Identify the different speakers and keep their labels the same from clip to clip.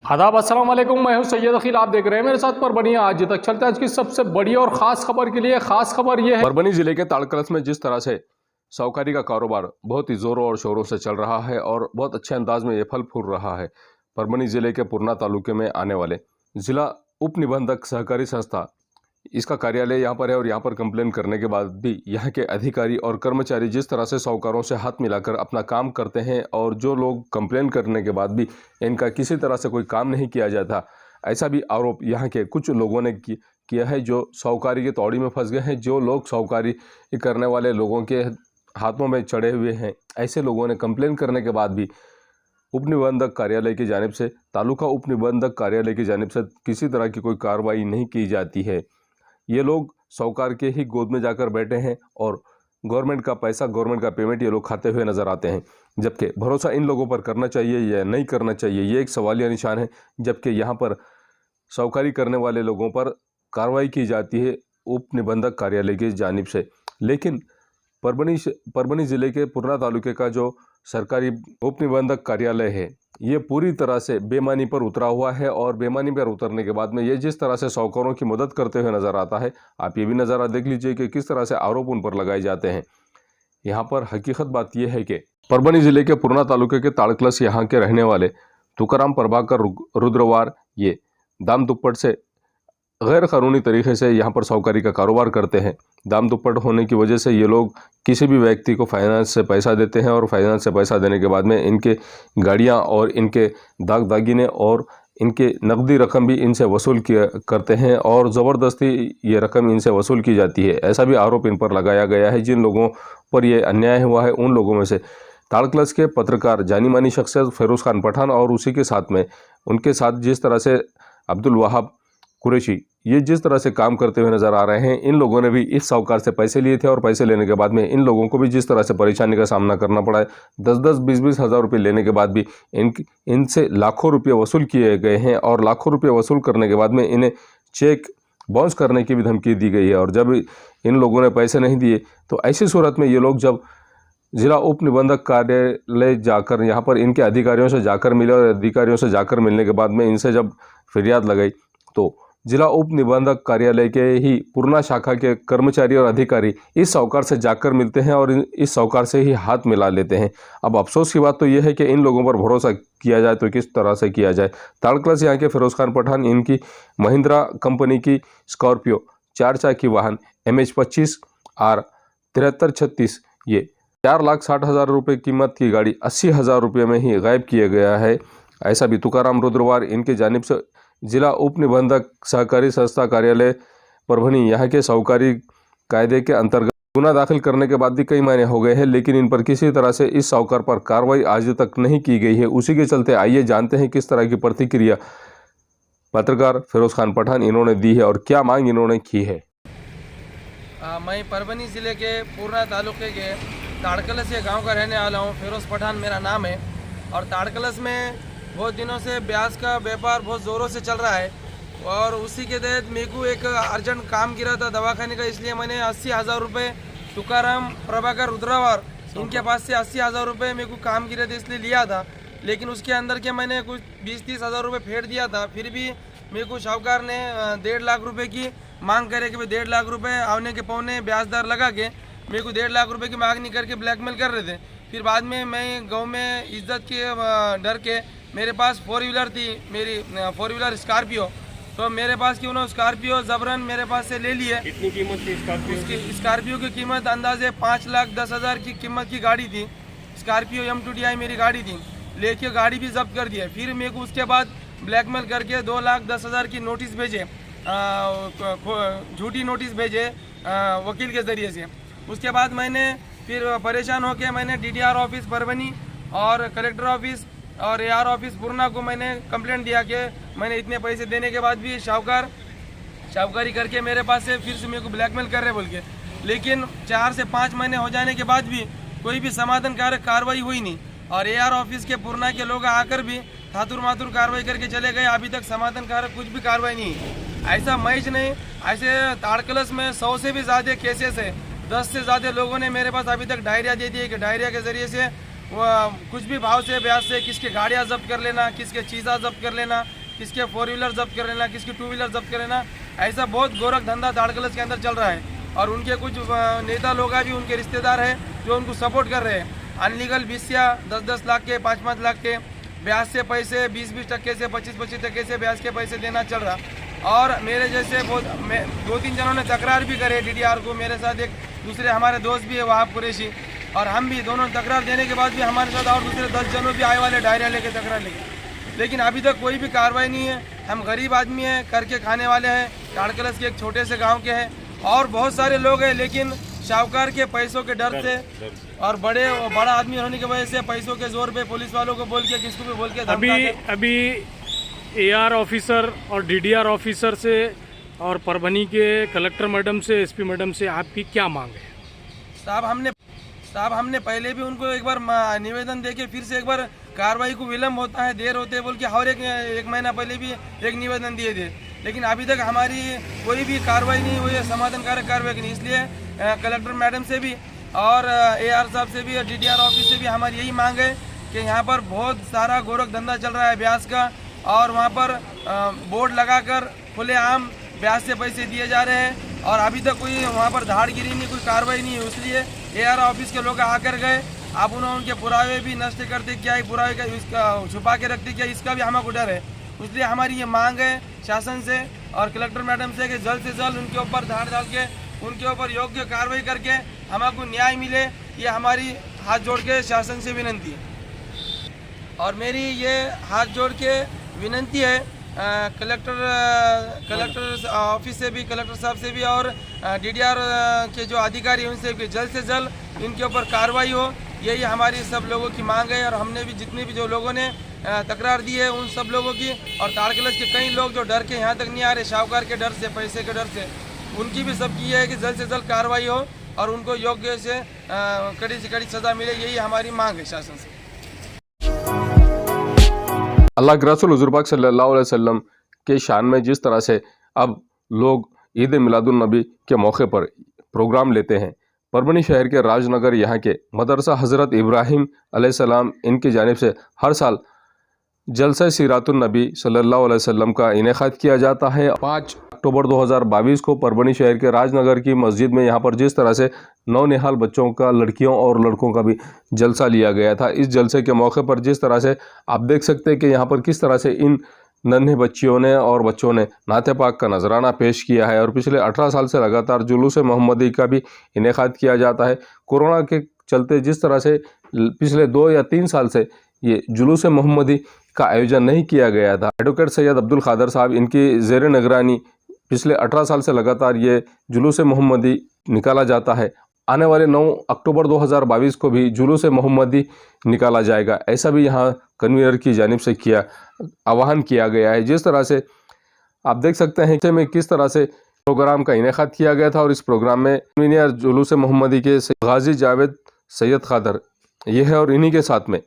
Speaker 1: आदाब अस्सलाम वालेकुम, मैं हूं सैयद अखिल। आप देख रहे हैं मेरे साथ परभनी आज तक। चलते हैं आज की सबसे बड़ी और ख़ास खबर के लिए। ख़ास खबर यह है परभनी जिले के ताड़कलस में जिस तरह से साहूकारी का कारोबार बहुत ही ज़ोरों और शोरों से चल रहा है और बहुत अच्छे अंदाज में ये फल फूल रहा है। परभनी जिले के पुरना तालुके में आने वाले जिला उप निबंधक सहकारी संस्था इसका कार्यालय यहाँ पर है और यहाँ पर कंप्लेन करने के बाद भी यहाँ के अधिकारी और कर्मचारी जिस तरह से साहूकारों से हाथ मिलाकर अपना काम करते हैं और जो लोग कंप्लेन करने के बाद भी इनका किसी तरह से कोई काम नहीं किया जाता, ऐसा भी आरोप यहाँ के कुछ लोगों ने किया है जो साहूकारी की तौड़ी में फंस गए हैं। जो लोग साहूकारी करने वाले लोगों के हाथों में चढ़े हुए हैं, ऐसे लोगों ने कंप्लेन करने के बाद भी उप निबंधक कार्यालय की जानिब से, तालुका उप निबंधक कार्यालय की जानिब से किसी तरह की कोई कार्रवाई नहीं की जाती है। ये लोग साहूकार के ही गोद में जाकर बैठे हैं और गवर्नमेंट का पैसा, गवर्नमेंट का पेमेंट ये लोग खाते हुए नजर आते हैं। जबकि भरोसा इन लोगों पर करना चाहिए या नहीं करना चाहिए, ये एक सवालिया निशान है। जबकि यहाँ पर साहूकारी करने वाले लोगों पर कार्रवाई की जाती है उप निबंधक कार्यालय की जानिब से। लेकिन परभनी ज़िले के पुरना तालुके का जो सरकारी उप निबंधक कार्यालय है, ये पूरी तरह से बेईमानी पर उतरा हुआ है और बेईमानी पर उतरने के बाद में ये जिस तरह से साहूकारों की मदद करते हुए नजर आता है, आप ये भी नज़ारा देख लीजिए कि किस तरह से आरोप उन पर लगाए जाते हैं। यहाँ पर हकीकत बात यह है कि परभनी जिले के पुरना तालुके के ताड़कलस यहाँ के रहने वाले तुकाराम प्रभाकर रुद्रवार ये दाम दुप्पट से गैर कानूनी तरीके से यहाँ पर साहूकारी का कारोबार करते हैं। दाम दुप्पट होने की वजह से ये लोग किसी भी व्यक्ति को फाइनेंस से पैसा देते हैं और फाइनेंस से पैसा देने के बाद में इनके गाड़ियाँ और इनके दागिने और इनके नकदी रकम भी इनसे वसूल करते हैं और ज़बरदस्ती ये रकम इनसे वसूल की जाती है। ऐसा भी आरोप इन पर लगाया गया है। जिन लोगों पर यह अन्याय हुआ है उन लोगों में से ताड़कलस के पत्रकार जानी मानी शख्सियत फिरोज़ खान पठान और उसी के साथ में उनके साथ जिस तरह से अब्दुल वहाब कुरैशी ये जिस तरह से काम करते हुए नज़र आ रहे हैं, इन लोगों ने भी इस साहूकार से पैसे लिए थे और पैसे लेने के बाद में इन लोगों को भी जिस तरह से परेशानी का सामना करना पड़ा है। 10-10, 20-20 हज़ार रुपये लेने के बाद भी इनसे लाखों रुपये वसूल किए गए हैं और लाखों रुपये वसूल करने के बाद में इन्हें चेक बाउंस करने की भी धमकी दी गई है। और जब इन लोगों ने पैसे नहीं दिए तो ऐसी सूरत में ये लोग जब जिला उप निबंधक कार्यालय जाकर यहाँ पर इनके अधिकारियों से जाकर मिले और अधिकारियों से जाकर मिलने के बाद में इनसे जब फरियाद लगाई तो जिला उप निबंधक कार्यालय के ही पुरना शाखा के कर्मचारी और अधिकारी इस साहूकार से जाकर मिलते हैं और इस साहूकार से ही हाथ मिला लेते हैं। अब अफसोस की बात तो यह है कि इन लोगों पर भरोसा किया जाए तो किस तरह से किया जाए। ताड़कलस यहाँ के फिरोज़ खान पठान इनकी महिंद्रा कंपनी की स्कॉर्पियो 4 चाकी वाहन MH25 R 7336 ये 4,60,000 रुपये कीमत की गाड़ी 80,000 रुपये में ही गायब किया गया है। ऐसा भी तुकाराम रुद्रवार इनके जानिब से जिला उप निबंधक सहकारी संस्था कार्यालय परभनी यहाँ के साहूकारी कायदे के अंतर्गत गुना दाखिल करने के बाद भी कई महीने हो गए हैं, लेकिन इन पर किसी तरह से इस साहूकार पर कार्रवाई आज तक नहीं की गई है। उसी के चलते आइए जानते हैं किस तरह की प्रतिक्रिया पत्रकार फिरोज़ खान पठान इन्होंने दी है और क्या मांग इन्होंने की है।
Speaker 2: मैं परभनी ज़िले के पूर्णा तालुके के ताड़कलस के गांव का रहने वाला हूं। फिरोज़ पठान मेरा नाम है और ताड़कलस में बहुत दिनों से ब्याज का व्यापार बहुत ज़ोरों से चल रहा है और उसी के तहत मेरे को एक अर्जेंट काम गिरा था दवाखाने का, इसलिए मैंने 80,000 रुपये तुकाराम प्रभाकर रुद्रवार इनके पास से 80,000 रुपये मेरे को काम गिरे थे इसलिए लिया था। लेकिन उसके अंदर के मैंने कुछ 20-30 हज़ार रुपये फेंट दिया था। फिर भी मेरे को साहूकार ने 1.5 लाख रुपये की मांग करे कि भाई 1.5 लाख रुपये आवने के पौने ब्याज दर लगा के मेरे को 1.5 लाख रुपये की मांगनी करके ब्लैकमेल कर रहे थे। फिर बाद में मैं गाँव में इज्जत के डर के मेरे पास 4 व्हीलर थी, मेरी 4 व्हीलर स्कॉर्पियो, तो मेरे पास क्यों ना स्कॉर्पियो जबरन मेरे पास से ले लिए।
Speaker 3: कितनी कीमत थी स्कॉर्पियो की?
Speaker 2: स्कॉर्पियो की कीमत अंदाजे 5,10,000 की कीमत की गाड़ी थी। स्कॉर्पियो M2DI मेरी गाड़ी थी, लेके गाड़ी भी जब्त कर दिया। फिर मेरे को उसके बाद ब्लैकमेल करके 2,10,000 की नोटिस भेजे, झूठी नोटिस भेजे वकील के ज़रिए से। उसके बाद मैंने फिर परेशान होकर मैंने DDR ऑफिस परभनी और कलेक्टर ऑफिस और AR ऑफिस पूर्णा को मैंने कंप्लेंट दिया कि मैंने इतने पैसे देने के बाद भी शाहूकारी करके मेरे पास से फिर से मेरे को ब्लैकमेल कर रहे बोल के। लेकिन 4 से 5 महीने हो जाने के बाद भी कोई भी समाधानकारक कार्रवाई हुई नहीं और AR ऑफिस के पूर्णा के लोग आकर भी थातुर मातुर कार्रवाई करके चले गए। अभी तक समाधानकारक कुछ भी कार्रवाई नहीं। ऐसा मैच नहीं, ऐसे ताड़कलस में 100 से भी ज़्यादा केसेस है। 10 से ज़्यादा लोगों ने मेरे पास अभी तक डायरिया दे दी है कि डायरिया के ज़रिए से कुछ भी भाव से ब्याज से किसके गाड़ियाँ जब्त कर लेना, किसके चीज़ा जब्त कर लेना, किसके 4 व्हीलर जब्त कर लेना, किसकी 2 व्हीलर जब्त कर लेना। ऐसा बहुत गोरख धंधा ताड़कलस के अंदर चल रहा है और उनके कुछ नेता लोग भी उनके रिश्तेदार हैं जो उनको सपोर्ट कर रहे हैं। अनलीगल 20 या 10-10 लाख के 5-5 लाख के ब्याज से पैसे 20-20% से 25-25% से ब्याज के पैसे देना चल रहा। और मेरे जैसे बहुत 2-3 जनों ने तकरार भी करे DDR को। मेरे साथ एक दूसरे हमारे दोस्त भी है वहाब कुरैशी, और हम भी दोनों तकरार देने के बाद भी हमारे साथ और दूसरे 10 जनों भी आए वाले डायरिया लेके तकरार लेके, लेकिन अभी तक कोई भी कार्रवाई नहीं है। हम गरीब आदमी हैं, करके खाने वाले हैं, ताड़कलस के एक छोटे से गाँव के हैं और बहुत सारे लोग हैं, लेकिन शाहूकार के पैसों के डर से और बड़ा आदमी होने की वजह से पैसों के जोर पे पुलिस वालों को बोल के किसको भी बोल के
Speaker 3: अभी AR ऑफिसर और DDR ऑफिसर से और परभनी के कलेक्टर मैडम से SP मैडम से आपकी क्या मांग है?
Speaker 2: साहब हमने पहले भी उनको एक बार निवेदन देके फिर से एक बार कार्रवाई को विलम्ब होता है, देर होते है बोल के और एक महीना पहले भी एक निवेदन दिए थे, लेकिन अभी तक हमारी कोई भी कार्रवाई नहीं हुई है, समाधानकारक कार्रवाई नहीं। इसलिए कलेक्टर मैडम से भी और AR साहब से भी और DDR ऑफिस से भी हमारी यही मांग है कि यहाँ पर बहुत सारा गोरख धंधा चल रहा है ब्याज का, और वहाँ पर बोर्ड लगाकर खुलेआम ब्याज से पैसे दिए जा रहे हैं और अभी तक कोई वहाँ पर धाड़गिरी नहीं, कोई कार्रवाई नहीं है। इसलिए AR ऑफिस के लोग आकर गए, अब उन्होंने उनके पुरावे भी नष्ट करते क्या, पुरावे का इसका छुपा के रखते क्या, इसका भी हमको डर है। इसलिए हमारी ये मांग है शासन से और कलेक्टर मैडम से कि जल्द से जल्द उनके ऊपर धाड़ डाल के उनके ऊपर योग्य कार्रवाई करके हमको न्याय मिले, ये हमारी हाथ जोड़ के शासन से विनती है। और मेरी ये हाथ जोड़ के विनती है कलेक्टर ऑफिस से भी, कलेक्टर साहब से भी और DDR के जो अधिकारी हैं उनसे भी जल्द से जल्द इनके ऊपर कार्रवाई हो, यही हमारी सब लोगों की मांग है। और हमने भी जितने भी जो लोगों ने तकरार दी है उन सब लोगों की, और ताड़कलस के कई लोग जो डर के यहाँ तक नहीं आ रहे शाहूकार के डर से, पैसे के डर से, उनकी भी सबकी है कि जल्द से जल्द कार्रवाई हो और उनको योग्य से कड़ी से कड़ी सज़ा मिले, यही हमारी मांग है शासन से।
Speaker 1: अल्लाह के रसूल हुज़ूर पाक सल्लल्लाहु अलैहि वसल्लम के शान में जिस तरह से अब लोग ईद मिलादुन नबी के मौके पर प्रोग्राम लेते हैं, परभनी शहर के राजनगर यहाँ के मदरसा हज़रत इब्राहिम अलैहिस्सलाम इनकी जानिब से हर साल जलसा सीरातुन नबी सल्लल्लाहु अलैहि वसल्लम का इनेकाद किया जाता है। 5 अक्टूबर 2022 को परभनी शहर के राजनगर की मस्जिद में यहाँ पर जिस तरह से नौनिहाल बच्चों का, लड़कियों और लड़कों का भी जलसा लिया गया था। इस जलसे के मौके पर जिस तरह से आप देख सकते हैं कि यहाँ पर किस तरह से इन नन्हे बच्चियों ने और बच्चों ने नाते पाक का नजराना पेश किया है। और पिछले 18 साल से लगातार जुलूस मोहम्मदी का भी इनेकाद किया जाता है। कोरोना के चलते जिस तरह से पिछले 2 या 3 साल से ये जुलूस मोहम्मदी का आयोजन नहीं किया गया था। एडवोकेट सैयद अब्दुल खादर साहब इनकी ज़ेर निगरानी पिछले 18 साल से लगातार ये जुलूस मोहम्मदी निकाला जाता है। आने वाले 9 अक्टूबर 2022 को भी जुलूस मोहम्मदी निकाला जाएगा, ऐसा भी यहाँ कन्वीनर की जानिब से आह्वान किया गया है। जिस तरह से आप देख सकते हैं में किस तरह से प्रोग्राम का इनेकाद किया गया था और इस प्रोग्राम में कन्वीनर जुलूस मोहम्मदी के गाजी जावेद सैयद खादर ये है, और इन्हीं के साथ में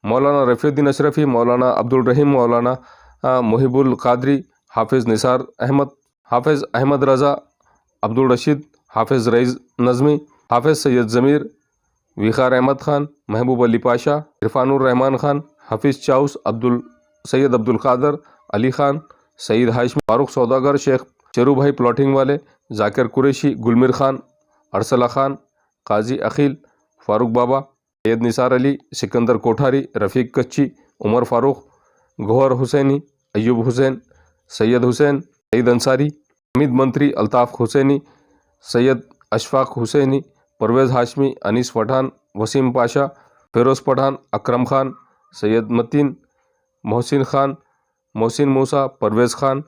Speaker 1: मौलाना रफ़ीउद्दीन अशरफी, मौलाना अब्दुल रहीम, मौलाना मुहिबुल कादरी, हाफिज़ निसार अहमद, हाफिज़ अहमद रज़ा, अब्दुल रशीद, हाफिज़ रईस नज़मी, हाफिज़ सैयद ज़मीर, विखार अहमद खान, महबूब अली पाशा, इरफानुर रहमान खान, हाफिज़ चाउस, सैयद अब्दुल कादर, अली खान, सईद हाशमी, फारूक सौदागर, शेख चेरू भाई प्लॉटिंग वाले, जाकिर कुरैशी, गुलमिर खान, अरसला खान, काजी अखिल, फारूक बाबा, सैयद निसार अली, सिकंदर कोठारी, रफ़ीक कच्ची, उमर फारूक, गौहर हुसैनी, अयूब हुसैन, सैयद हुसैन, सईद अंसारी, हमीद मंत्री, अल्ताफ़ हुसैनी, सैयद अशफाक हुसैनी, परवेज़ हाशमी, अनीस पठान, वसीम पाशा, फिरोज़ पठान, अकरम खान, सैयद मतीन, मोहसिन खान, मोहसिन मूसा, परवेज़ खान,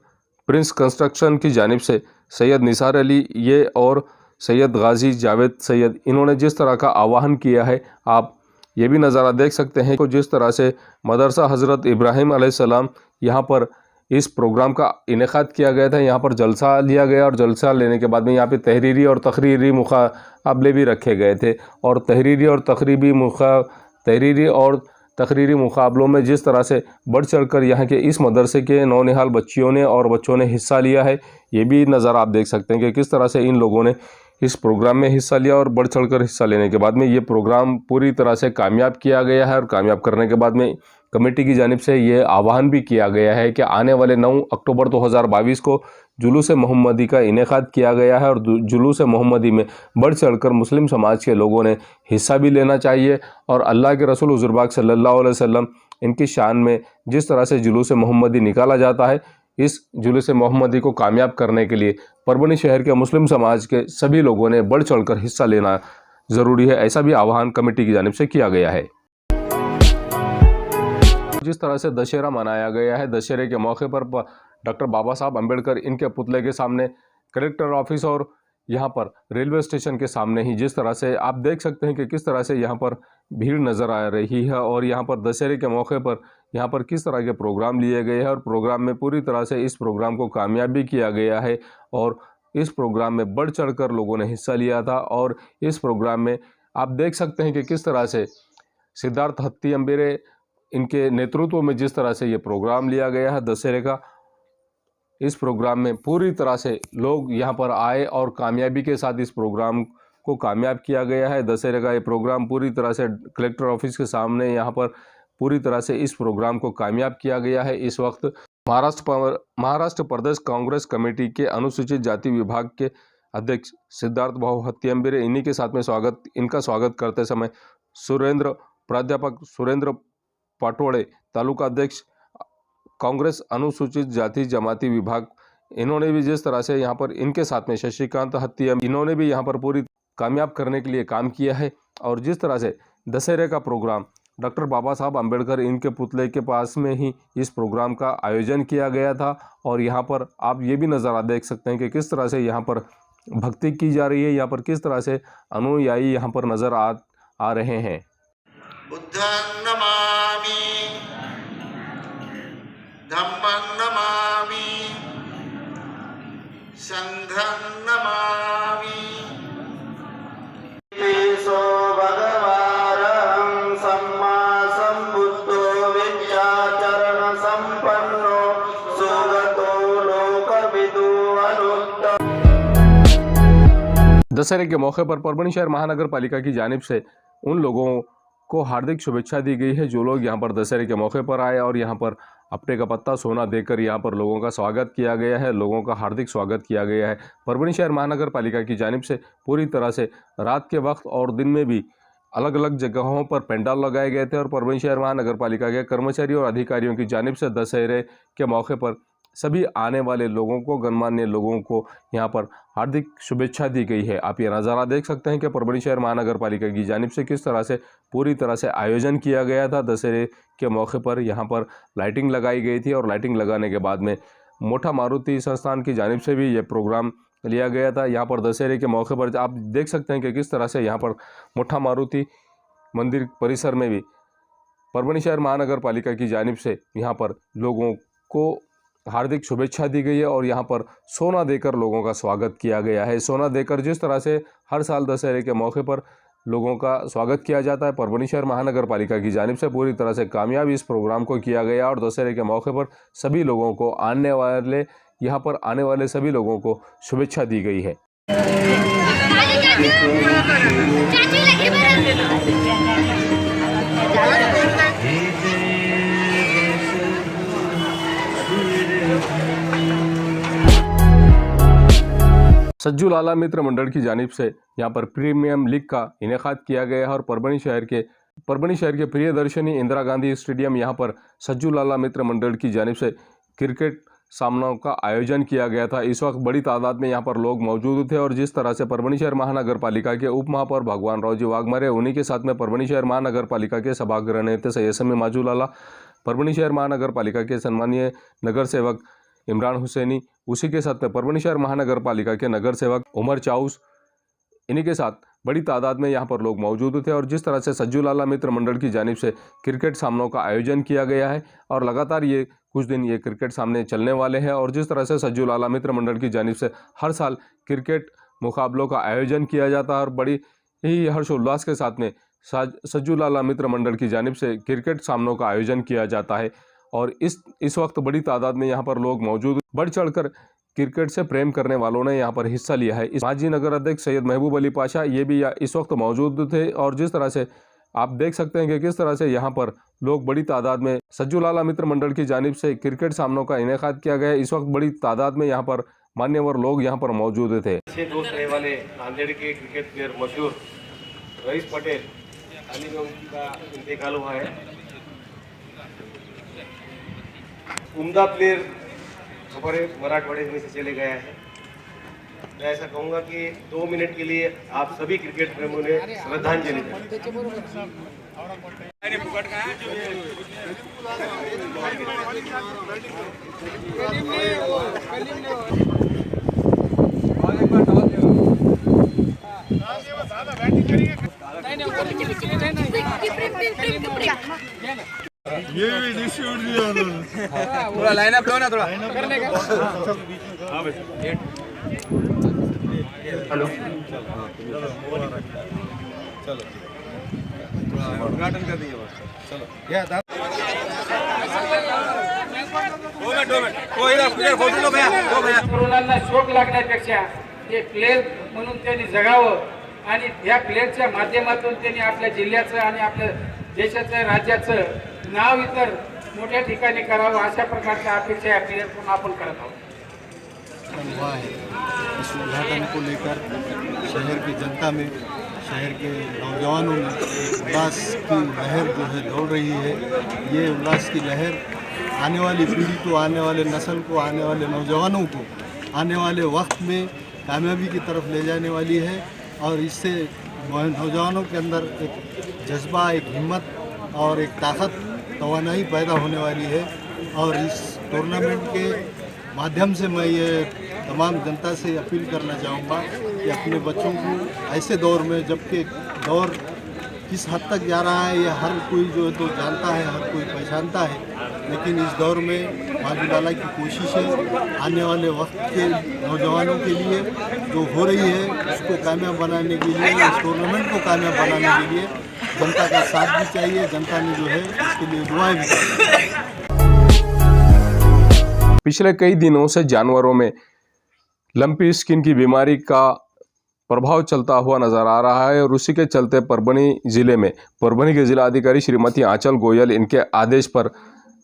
Speaker 1: प्रिंस कंस्ट्रक्शन की जानिब से सैयद निसार अली ये और सैयद गाजी जावेद सैयद, इन्होंने जिस तरह का आह्वान किया है आप ये भी नज़ारा देख सकते हैं। जिस तरह से मदरसा हज़रत इब्राहिम अलैहिस्सलाम यहाँ पर इस प्रोग्राम का इनेकाद किया गया था, यहाँ पर जलसा लिया गया और जलसा लेने के बाद में यहाँ पे तहरीरी और तकरीरी मुकाबले भी रखे गए थे। और तहरीरी और तकरीरी मुकाबलों में जिस तरह से बढ़ चढ़कर यहाँ के इस मदरसे के नौनिहाल बच्चियों ने और बच्चों ने हिस्सा लिया है, ये भी नज़ारा आप देख सकते हैं कि किस तरह से इन लोगों ने इस प्रोग्राम में हिस्सा लिया और बढ़ चढ़कर हिस्सा लेने के बाद में ये प्रोग्राम पूरी तरह से कामयाब किया गया है। और कामयाब करने के बाद में कमेटी की जानिब से ये आह्वान भी किया गया है कि आने वाले 9 अक्टूबर 2022 को जुलूस मोहम्मदी का इनेकाद किया गया है और जुलूस मोहम्मदी में बढ़ चढ़कर मुस्लिम समाज के लोगों ने हिस्सा भी लेना चाहिए। और अल्लाह के रसूल हुज़ूर पाक सल्लल्लाहु अलैहि वसल्लम इनकी शान में जिस तरह से जुलूस मोहम्मदी निकाला जाता है, इस जुलूस मोहम्मदी को कामयाब करने के लिए परभनी शहर के मुस्लिम समाज के सभी लोगों ने बढ़ चढ़कर हिस्सा लेना ज़रूरी है, ऐसा भी आह्वान कमेटी की जानिब से किया गया है। जिस तरह से दशहरा मनाया गया है, दशहरे के मौके पर डॉक्टर बाबा साहब अम्बेडकर इनके पुतले के सामने कलेक्टर ऑफिस और यहाँ पर रेलवे स्टेशन के सामने ही जिस तरह से आप देख सकते हैं कि किस तरह से यहाँ पर भीड़ नज़र आ रही है और यहाँ पर दशहरे के मौके पर यहाँ पर किस तरह के प्रोग्राम लिए गए हैं और प्रोग्राम में पूरी तरह से इस प्रोग्राम को कामयाब भी किया गया है। और इस प्रोग्राम में बढ़ चढ़कर लोगों ने हिस्सा लिया था और इस प्रोग्राम में आप देख सकते हैं कि किस तरह से सिद्धार्थ हत्तीअम्बेरे इनके नेतृत्व में जिस तरह से ये प्रोग्राम लिया गया है दशहरे का, इस प्रोग्राम में पूरी तरह से लोग यहाँ पर आए और कामयाबी के साथ इस प्रोग्राम को कामयाब किया गया है। दशहरे का ये प्रोग्राम पूरी तरह से कलेक्टर ऑफिस के सामने यहाँ पर पूरी तरह से इस प्रोग्राम को कामयाब किया गया है। इस वक्त महाराष्ट्र प्रदेश कांग्रेस कमेटी के अनुसूचित जाति विभाग के अध्यक्ष सिद्धार्थ भाऊ हत्तीअम्बेरे इन्हीं के साथ में इनका स्वागत करते समय प्राध्यापक सुरेंद्र पाटोड़े, तालुका अध्यक्ष कांग्रेस अनुसूचित जाति जमाती विभाग, इन्होंने भी जिस तरह से यहाँ पर इनके साथ में शशिकांत हत्तीअम्बेरे इन्होंने भी यहाँ पर पूरी कामयाब करने के लिए काम किया है। और जिस तरह से दशहरे का प्रोग्राम डॉक्टर बाबा साहब अम्बेडकर इनके पुतले के पास में ही इस प्रोग्राम का आयोजन किया गया था और यहाँ पर आप ये भी नज़ारा देख सकते हैं कि किस तरह से यहाँ पर भक्ति की जा रही है, यहाँ पर किस तरह से अनुयायी यहाँ पर नज़र आ रहे हैं।
Speaker 4: बुद्धं नमामि धम्मं नमामि संघं नमामि तेसो भगवान् सम्मा सम्बुद्धो विद्याचरण संपन्नो सुगतो लोकविदु अनुत्तम।
Speaker 1: दशहरे के मौके पर परभनी शहर महानगर पालिका की जानिब से उन लोगों को हार्दिक शुभेच्छा दी गई है जो लोग यहाँ पर दशहरे के मौके पर आए और यहाँ पर अपने का पत्ता सोना देकर यहाँ पर लोगों का स्वागत किया गया है, लोगों का हार्दिक स्वागत किया गया है। परभनी शहर महानगर पालिका की जानिब से पूरी तरह से रात के वक्त और दिन में भी अलग अलग जगहों पर पेंडाल लगाए गए थे और परभनी शहर महानगर पालिका के कर्मचारी और अधिकारियों की जानिब से दशहरे के मौके पर सभी आने वाले लोगों को, गणमान्य लोगों को यहाँ पर हार्दिक शुभेच्छा दी गई है। आप ये नज़ारा देख सकते हैं कि परभनी शहर महानगर पालिका की जानिब से किस तरह से पूरी तरह से आयोजन किया गया था। दशहरे के मौके पर यहाँ पर लाइटिंग लगाई गई थी और लाइटिंग लगाने के बाद में मोठा मारुति संस्थान की जानिब से भी ये प्रोग्राम लिया गया था। यहाँ पर दशहरे के मौके पर आप देख सकते हैं कि किस तरह से यहाँ पर मोठा मारुति मंदिर परिसर में भी परभनी शहर महानगर पालिका की जानिब से यहाँ पर लोगों को हार्दिक शुभेच्छा दी गई है और यहाँ पर सोना देकर लोगों का स्वागत किया गया है। सोना देकर जिस तरह से हर साल दशहरे के मौके पर लोगों का स्वागत किया जाता है, परभनी शहर महानगर पालिका की जानिब से पूरी तरह से कामयाब इस प्रोग्राम को किया गया और दशहरे के मौके पर सभी लोगों को यहाँ पर आने वाले सभी लोगों को शुभेच्छा दी गई है। सज्जू लाला मित्र मंडल की जानिब से यहाँ पर प्रीमियम लीग का इनेकाद किया गया है और परभनी शहर के प्रियदर्शनी इंदिरा गांधी स्टेडियम यहाँ पर सज्जू लाला मित्र मंडल की जानिब से क्रिकेट सामनों का आयोजन किया गया था। इस वक्त बड़ी तादाद में यहाँ पर लोग मौजूद थे और जिस तरह से परभनी शहर महानगर पालिका के उप महापौर भगवान राव जी वाघमारे, उन्हीं के साथ में परभनी शहर महानगर पालिका के सभागृह नेता सैयद माजू लाला, परभनी शहर महानगर पालिका के सम्मानीय नगर सेवक इमरान हुसैनी, उसी के साथ में परभनी शहर महानगर पालिका के नगर सेवक उमर चाउस, इन्हीं के साथ बड़ी तादाद में यहाँ पर लोग मौजूद थे और जिस तरह से सज्जू लाला मित्र मंडल की जानिब से क्रिकेट सामनों का आयोजन किया गया है और लगातार ये कुछ दिन ये क्रिकेट सामने चलने वाले हैं और जिस तरह से सज्जू लाला मित्र मंडल की जानिब से हर साल क्रिकेट मुकाबलों का आयोजन किया जाता है और बड़ी ही हर्षोल्लास के साथ में सज्जू लाला मित्र मंडल की जानिब से क्रिकेट सामनों का आयोजन किया जाता है और इस वक्त बड़ी तादाद में यहाँ पर लोग मौजूद बढ़ चढ़कर क्रिकेट से प्रेम करने वालों ने यहाँ पर हिस्सा लिया है। इस माजी नगर अध्यक्ष सैयद महबूब अली पाशा ये भी इस वक्त मौजूद थे और जिस तरह से आप देख सकते हैं कि किस तरह से यहाँ पर लोग बड़ी तादाद में सज्जू लाला मित्र मंडल की जानिब से क्रिकेट सामनों का इनेकाद किया गया है। इस वक्त बड़ी तादाद में यहाँ पर मान्यवर लोग यहाँ पर मौजूद थे।
Speaker 5: अच्छे दोस्त रहने वाले नांदेड़ के क्रिकेट प्लेयर मशहूर रईस पटेल अली में उनका इंतकाल हुआ है। उम्दा प्लेयर हमारे मराठवाड़े में से चले गया है। मैं ऐसा कहूँगा कि 2 मिनट के लिए आप सभी क्रिकेट प्रेमियों ने श्रद्धांजलि दें।
Speaker 2: थोड़ा लाइनअप लो ना, थोड़ा करने का। हेलो, चलो उद्घाटन कर दिए बस। चलो
Speaker 6: तरुणांना शोक लागण्यापेक्षा ते प्लेयर म्हणून त्यांनी जगावं आणि या प्लेयरच्या माध्यमातून त्यांनी आपल्या जिल्ह्याचं आणि आपल्या देशाचं राज्याचं नाव इतर मोठ्या ठिकाणी करावं अशा प्रकारच्या अपेक्षा या प्लेयरकडून आपण करत आहोत।
Speaker 7: हुआ है इस उद्घाटन को लेकर शहर की जनता में, शहर के नौजवानों में एक उल्लास की लहर जो है दौड़ रही है। ये उल्लास की लहर आने वाली पीढ़ी को, आने वाले नस्ल को, आने वाले नौजवानों को आने वाले वक्त में कामयाबी की तरफ ले जाने वाली है और इससे नौजवानों के अंदर एक जज्बा, एक हिम्मत और एक ताकत, तवानाई पैदा होने वाली है। और इस टूर्नामेंट के माध्यम से मैं ये तमाम जनता से अपील करना चाहूँगा कि अपने बच्चों को ऐसे दौर में, जबकि दौर किस हद तक जा रहा है ये हर कोई जो है तो जानता है, हर कोई पहचानता है, लेकिन इस दौर में माजू लाला की कोशिशें आने वाले वक्त के नौजवानों के लिए जो हो रही है उसको कामयाब बनाने के लिए, इस टूर्नामेंट को कामयाब बनाने के लिए जनता का साथ भी चाहिए। जनता ने जो है इसके लिए दुआएं भी चाहिए।
Speaker 1: पिछले कई दिनों से जानवरों में लंपी स्किन की बीमारी का प्रभाव चलता हुआ नजर आ रहा है और उसी के चलते परभनी जिले में परभनी के जिलाधिकारी श्रीमती आंचल गोयल इनके आदेश पर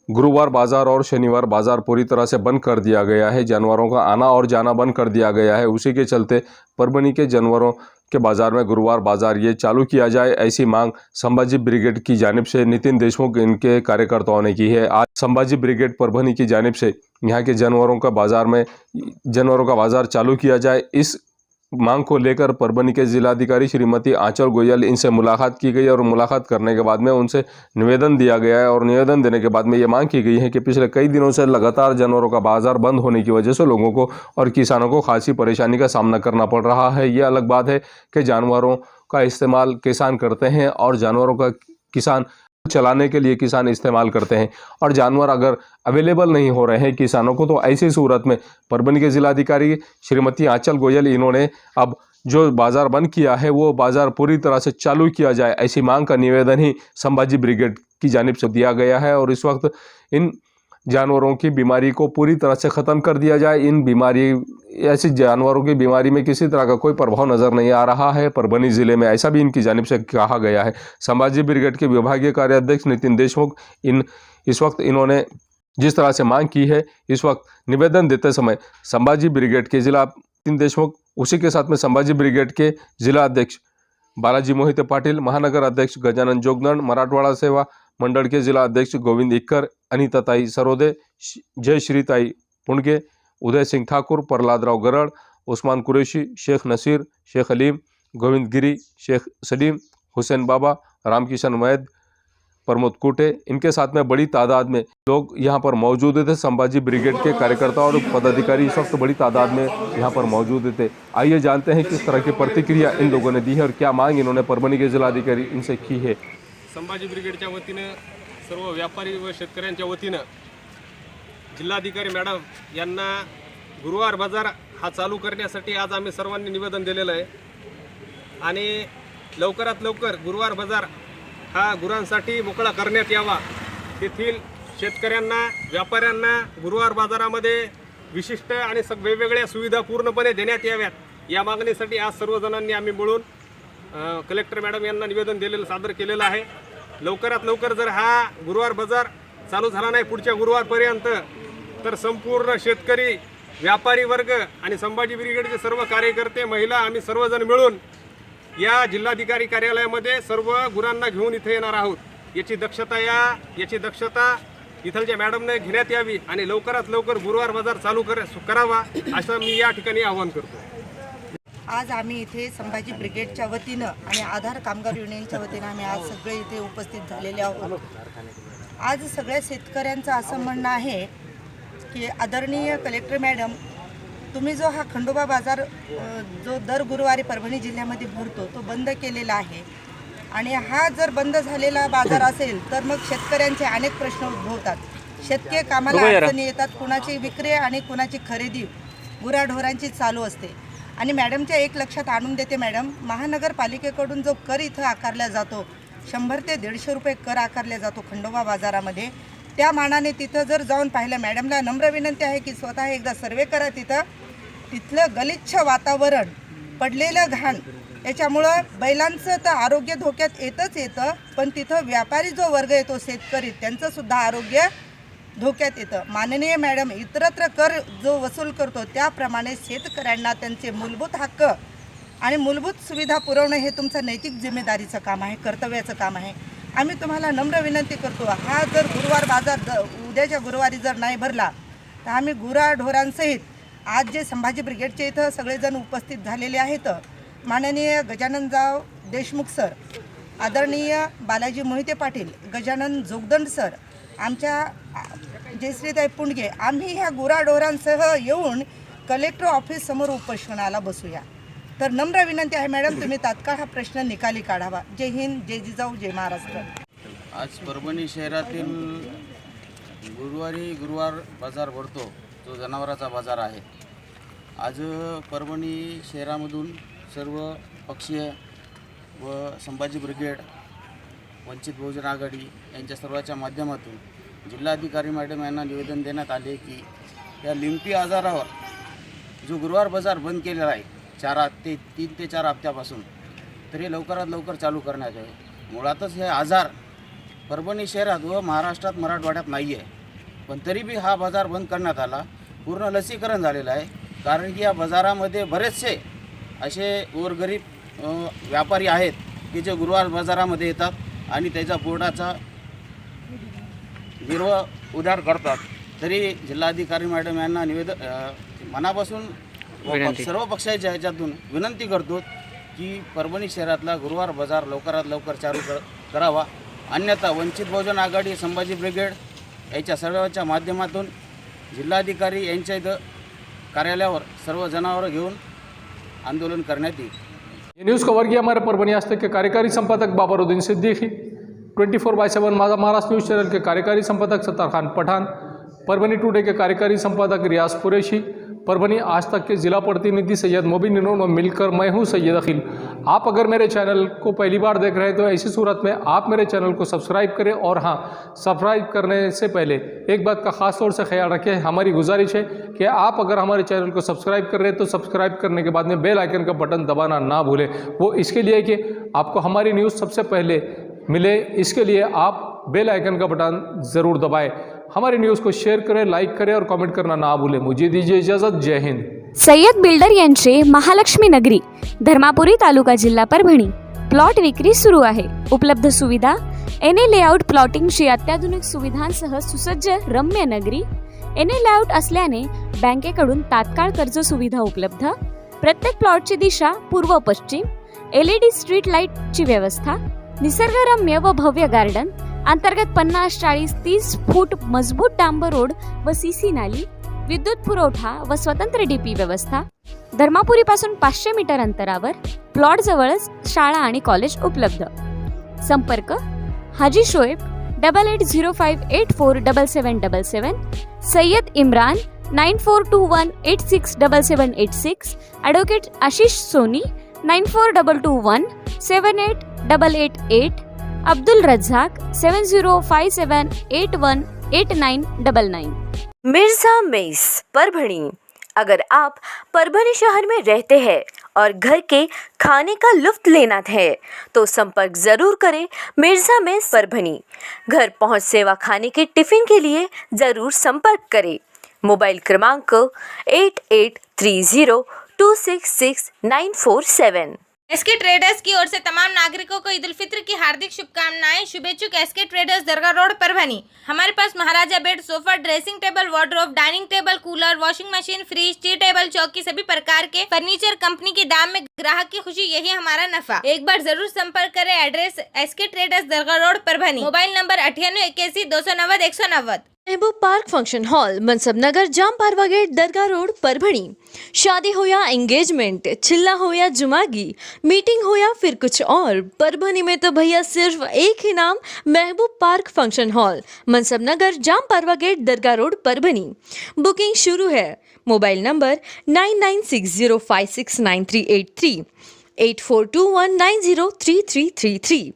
Speaker 1: गुरुवार बाजार और शनिवार बाजार पूरी तरह से बंद कर दिया गया है। जानवरों का आना और जाना बंद कर दिया गया है। उसी के चलते परभनी के जानवरों के बाजार में गुरुवार बाजार ये चालू किया जाए, ऐसी मांग संभाजी ब्रिगेड की जानिब से नितिन देशमुख इनके कार्यकर्ताओं ने की है। आज संभाजी ब्रिगेड परभनी की जानिब से यहाँ के जानवरों का बाजार चालू किया जाए, इस मांग को लेकर परभनी के जिलाधिकारी श्रीमती आंचल गोयल इनसे मुलाकात की गई और मुलाकात करने के बाद में उनसे निवेदन दिया गया है और निवेदन देने के बाद में ये मांग की गई है कि पिछले कई दिनों से लगातार जानवरों का बाजार बंद होने की वजह से लोगों को और किसानों को खासी परेशानी का सामना करना पड़ रहा है। ये अलग बात है कि जानवरों का इस्तेमाल किसान करते हैं और जानवरों का किसान चलाने के लिए किसान इस्तेमाल करते हैं और जानवर अगर अवेलेबल नहीं हो रहे हैं किसानों को, तो ऐसी सूरत में परभनी के जिलाधिकारी श्रीमती आंचल गोयल इन्होंने अब जो बाज़ार बंद किया है वो बाज़ार पूरी तरह से चालू किया जाए, ऐसी मांग का निवेदन ही संभाजी ब्रिगेड की जानिब से दिया गया है। और इस वक्त इन जानवरों की बीमारी को पूरी तरह से ख़त्म कर दिया जाए। इन बीमारी, ऐसी जानवरों की बीमारी में किसी तरह का कोई प्रभाव नज़र नहीं आ रहा है परभनी ज़िले में, ऐसा भी इनकी जानिब से कहा गया है। संभाजी ब्रिगेड के विभागीय कार्याध्यक्ष नितिन देशमुख इस वक्त इन्होंने जिस तरह से मांग की है, इस वक्त निवेदन देते समय संभाजी ब्रिगेड के जिला नितिन देशमुख, उसी के साथ में संभाजी ब्रिगेड के जिला अध्यक्ष बालाजी मोहिते पाटिल, महानगर अध्यक्ष गजानन जोगदंड, मराठवाड़ा सेवा मंडल के जिला अध्यक्ष गोविंद इक्कर, अनिताताई सरोदे, जयश्रीताई पुणगे, उदय सिंह ठाकुर, प्रहलादराव गरड़, उस्मान कुरैशी, शेख नसीर, शेख अलीम, गोविंद गिरी, शेख सलीम, हुसैन बाबा, रामकिशन वैद, प्रमोद कुटे, इनके साथ में बड़ी तादाद में लोग यहाँ पर मौजूद थे। संभाजी ब्रिगेड के कार्यकर्ता और पदाधिकारी इस वक्त बड़ी तादाद में यहाँ पर मौजूद थे। आइए जानते हैं किस तरह की प्रतिक्रिया इन लोगों ने दी है और क्या मांग इन्होंने परभणी के जिलाधिकारी इनसे की है।
Speaker 8: संभाजी ब्रिगेडच्या वतीनं सर्व व्यापारी व शेतकऱ्यांच्या वतीनं जिल्हाधिकारी मॅडम यांना गुरुवार बाजार हा चालू करण्यासाठी आज आम्ही सर्वांनी निवेदन दिलेलं आहे आणि लवकरात लवकर गुरुवार बाजार हा गुरांसाठी मोकळा करण्यात यावा। तेथील शेतकऱ्यांना, व्यापाऱ्यांना गुरुवार बाजारामध्ये विशिष्ट आणि वेगवेगळ्या सुविधा पूर्णपणे देण्यात याव्यात या मागणीसाठी आज सर्वजणांनी आम्ही मिळून कलेक्टर मॅडम यांना निवेदन सादर केलेलं आहे. लवकरात लवकर जर हा गुरुवार बाजार चालू झाला नाही पुढच्या गुरुवारपर्यंत तर संपूर्ण शेतकरी, व्यापारी वर्ग आणि संभाजी ब्रिगेडचे सर्व कार्यकर्ते, महिला आम्ही सर्वजण मिळून या जिल्हाधिकारी कार्यालयामध्ये सर्व गुरांना घेऊन इथे येणार आहोत. याची दक्षता इथलच्या मॅडमने घेण्यात यावी आणि लवकरात लवकर गुरुवार बाजार चालू करावा असं मी या ठिकाणी आवाहन करतो.
Speaker 9: आज आम्ही इथे संभाजी ब्रिगेडच्या वतीनं आणि आधार कामगार युनियनच्या वतीनं आम्ही आज सगळे इथे उपस्थित झालेले आहोत. आज सगळ्या शेतकऱ्यांचं असं म्हणणं आहे की आदरणीय कलेक्टर मॅडम, तुम्ही जो हा खंडोबा बाजार जो दर गुरुवारी परभणी जिल्ह्यामध्ये भरतो तो बंद केलेला आहे आणि हा जर बंद झालेला बाजार असेल तर मग शेतकऱ्यांचे अनेक प्रश्न उद्भवतात. शेतकरी कामाला अडचणी येतात, कुणाची विक्री आणि कुणाची खरेदी गुराढोरांची चालू असते. आणि मॅडमच्या एक लक्षात आणून देते मॅडम, महानगरपालिकेकडून जो कर इथं आकारला जातो 100 ते 150 रुपये कर आकारला जातो खंडोबा बाजारामध्ये, त्या मानाने तिथं जर जाऊन पाहिलं, मॅडमला नम्र विनंती आहे की स्वतः एकदा सर्वे करा तिथलं गलिच्छ वातावरण, पडलेलं घाण, याच्यामुळं बैलांचं तर आरोग्य धोक्यात येतं, पण तिथं व्यापारी जो वर्ग येतो शेतकरी त्यांचंसुद्धा आरोग्य धोक्यात येतं. माननीय मॅडम, इतरत्र कर जो वसूल करतो त्याप्रमाणे शेतकऱ्यांना त्यांचे मूलभूत हक्क आणि मूलभूत सुविधा पुरवणं हे तुमचं नैतिक जिम्मेदारीचं काम आहे, कर्तव्याचं काम आहे. आम्ही तुम्हाला नम्र विनंती करतो, हा जर गुरुवार बाजार उद्याच्या गुरुवारी जर नाही भरला तर आम्ही गुराढोरांसहित आज जे संभाजी ब्रिगेडचे इथं सगळेजण उपस्थित झालेले आहेत, माननीय गजाननराव देशमुख सर, आदरणीय बालाजी मोहिते पाटील, गजानन जोगदंड सर, आमच्या जयश्रीताई पुंडगे, आम्ही ह्या गुराढोरांसह येऊन कलेक्टर ऑफिस समोर उपोषणाला बसूया. तर नम्र विनंती आहे मॅडम, तुम्ही तात्काळ हा प्रश्न निकाली काढावा. जय हिंद, जय जिजाऊ, जय महाराष्ट्र.
Speaker 10: आज परभणी शहरातील गुरुवार बाजार भरतो, जो जनावरांचा बाजार आहे. आज परभणी शहरामधून सर्व पक्षीय व संभाजी ब्रिगेड, वंचित बहुजन आघाडी यांच्या सर्वांच्या माध्यमातून जिल्हाधिकारी मॅडम यांना निवेदन देण्यात आले की या लिंपी आजारावर जो गुरुवार बाजार बंद केलेला आहे 3 ते 4 हप्त्यापासून, तरी लवकरात लवकर चालू करण्यात यावे. मुळातच हे आजार परभणी शहरात व महाराष्ट्रात, मराठवाड्यात नाही आहे, पण तरी बी हा बाजार बंद करण्यात आला. पूर्ण लसीकरण झालेलं आहे, कारण की या बाजारामध्ये बरेचसे असे गोरगरीब व्यापारी आहेत की जे गुरुवार बाजारामध्ये येतात आणि त्याच्या पोटाचा उधार करतात. तरी जिल्हाधिकारी मॅडम यांना मनापासून सर्व पक्षाच्या ह्याच्यातून विनंती करतो की परभणी शहरातला गुरुवार बाजार लवकरात लवकर चालू करावा. अन्यथा वंचित बहुजन आघाडी, संभाजी ब्रिगेड याच्या सर्वांच्या माध्यमातून जिल्हाधिकारी यांच्या इथं कार्यालयावर सर्व जनावरं घेऊन आंदोलन करण्यात येईल.
Speaker 1: ये न्यूज़ कवर किया हमारे परभणी आज तक के कार्यकारी संपादक बाबरुद्दीन सिद्दीकी, 24/7 माझा महाराष्ट्र न्यूज़ चैनल के कार्यकारी संपादक सत्तार खान पठान, परभणी टुडे के कार्यकारी संपादक रियाज कुरैशी, परभणी आज तक के जिला प्रतिनिधि सैयद मोबिन इन्होंने मिलकर मैं हूं सैयद अखिल। आप अगर मेरे चैनल को पहली बार देख रहे हैं तो ऐसी सूरत में आप मेरे चैनल को सब्सक्राइब करें, और हाँ, सब्सक्राइब करने से पहले एक बात का ख़ास तौर से ख्याल रखें, हमारी गुजारिश है कि आप अगर हमारे चैनल को सब्सक्राइब कर रहे हैं तो सब्सक्राइब करने के बाद में बेल आइकन का बटन दबाना ना भूलें। वो इसके लिए कि आपको हमारी न्यूज़ सबसे पहले मिले, इसके लिए आप बेल आइकन का बटन ज़रूर दबाएं। हमारी न्यूज़ को शेयर करें, लाइक करें और कमेंट करना ना भूलें। मुझे दीजिए इजाज़त। जय हिंद।
Speaker 11: सय्यद बिल्डर यांचे महालक्ष्मी नगरी, धर्मापुरी तालुका, जिल्हा परभणी. प्लॉट विक्री सुरू आहे. उपलब्ध सुविधा: एनए लेआउट प्लॉटिंगची अत्याधुनिक सुविधांसह सुसज्ज रम्य नगरी. एनए लेआउट असल्याने बँकेकडून तात्काळ कर्ज सुविधा उपलब्ध. प्रत्येक प्लॉटची दिशा पूर्व पश्चिम. LED स्ट्रीट लाईटची व्यवस्था. निसर्गरम्य व भव्य गार्डन. अंतर्गत 50-40-30 फूट मजबूत डांबर रोड व सीसी नाली. विद्युत पुरवठा व स्वतंत्र DP व्यवस्था. धर्मापुरी पासून 500 मीटर अंतरावर. प्लॉट जवळच शाळा आणि कॉलेज उपलब्ध. संपर्क: हाजी शोएब 8805847777, सय्यद इम्रान 9421867786, ॲडव्होकेट आशिष सोनी 9422178888, अब्दुल रज्जाक 7057818999.
Speaker 12: मिर्जा मेस परभणी। अगर आप परभणी शहर में रहते हैं और घर के खाने का लुत्फ लेना है तो संपर्क ज़रूर करें मिर्जा मेस परभणी। घर पहुंच सेवा खाने के टिफ़िन के लिए ज़रूर संपर्क करें। मोबाइल क्रमांक 8830266947।
Speaker 13: एसके ट्रेडर्स की ओर से तमाम नागरिकों को ईद उल फित्र की हार्दिक शुभकामनाएं। शुभेच्छुक SK traders Dargah road Parbhani. हमारे पास Maharaja bed, sofa, dressing table, wardrobe, dining table, cooler, washing machine, fridge, tea table, चौकी सभी प्रकार के फर्नीचर कंपनी के दाम में ग्राहक की खुशी, यही हमारा नफा। एक बार जरूर संपर्क करें। Address SK traders Dargah road Parbhani. Mobile number 9881 290 190।
Speaker 11: Mehboob park function hall, Mansab Nagar, Jam Parwa gate, Dargah road Parbhani. शादी हो या एंगेजमेंट, चिल्ला हो या जुमागी, मीटिंग हो या फिर कुछ और, परभणी में तो भैया सिर्फ एक ही नाम, महबूब park function hall, Mansab Nagar, Jam Parwa gate, Dargah road Parbhani. Booking शुरू है। Mobile number 9960569383, 8421903333।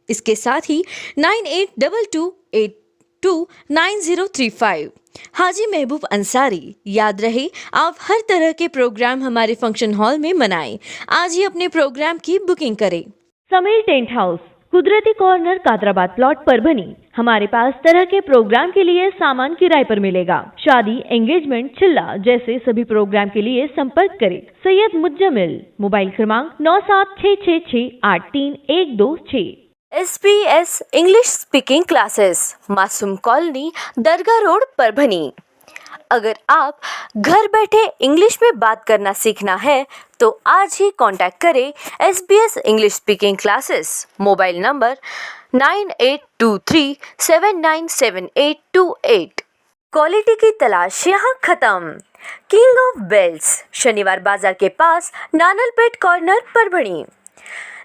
Speaker 11: इसके साथ ही 9822829035। हाजी महबूब अंसारी। याद रहे, आप हर तरह के प्रोग्राम हमारे फंक्शन हॉल में मनाएं। आज ही अपने प्रोग्राम की बुकिंग करें। समीर टेंट हाउस, कुदरती कॉर्नर, कादराबाद प्लॉट परभणी। हमारे पास तरह के प्रोग्राम के लिए सामान किराए पर मिलेगा। शादी, एंगेजमेंट, चिल्ला जैसे सभी प्रोग्राम के लिए संपर्क करें सैयद मुज्जमिल। मोबाइल क्रमांक 9766683126।
Speaker 12: SBS इंग्लिश स्पीकिंग क्लासेस, मासूम कॉलोनी, दरगाह रोड परभणी। अगर आप घर बैठे इंग्लिश में बात करना सीखना है तो आज ही कांटेक्ट करें SBS English speaking classes. Mobile number 9823797828। Quality की तलाश यहाँ खत्म। King of belts, Shaniwar Bazar के पास, Nanalpeth corner Parbhani.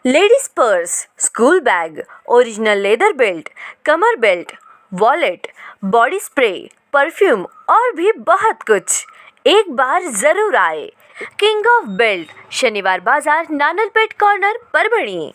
Speaker 12: Ladies purse, school bag, original leather belt, कमर belt, wallet, body spray, perfume और भी बहुत कुछ। एक बार जरूर आए। किंग ऑफ बेल्ट, शनिवार बाजार, नानलपेट कॉर्नर परभणी।